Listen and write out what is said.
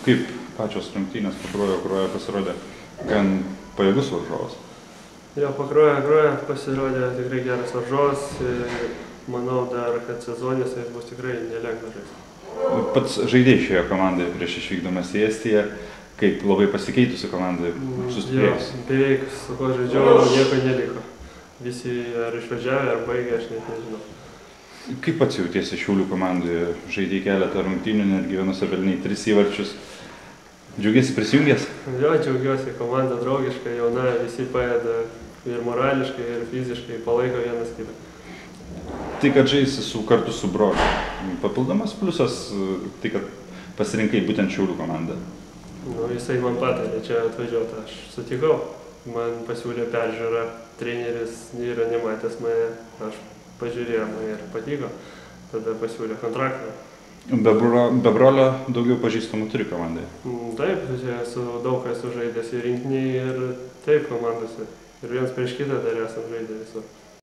Kaip pačios rungtynės Pakruojo pasirodė gan pajėgus varžovas? Jo, Pakruojo pasirodė tikrai geras varžovas ir manau dar, kad sezonis jis bus tikrai nelengvas žaisti. Pats žaidėjai šioje komandoje prieš išvykdamas į Estiją, kaip labai pasikeitusi komanda sustiprėjus? Jo, beveik su ko žaidžiau, nieko neliko. Visi ar išvažiavę, ar baigė, aš net nežinau. Kaip pats jautiesi Šiaulių komandoje? Žaidėjai keletą rungtynių, netgi vienose pelnei 3 įvarčius. Džiaugiesi prisijungęs? Jo, džiaugiuosi, komanda draugiška, jauna, visi padeda ir morališkai, ir fiziškai, palaiko vienas kitą. Tai, kad žaisi kartu su broliu, papildomas pliusas, tai, kad pasirinkai būtent Šiaulių komandą? Nu, jisai man patarė čia atvažiuoti, aš sutikau. Man pasiūlė peržiūrą, treneris yra nematęs mane, aš pažiūrėjau, man ir patiko, tada pasiūlė kontraktą. Be brolio daugiau pažįstamų turi komandoje? Taip, daug esu žaidęs ir rinkiniai ir taip komandose. Ir viens prieš kitą dar esam žaidę visur.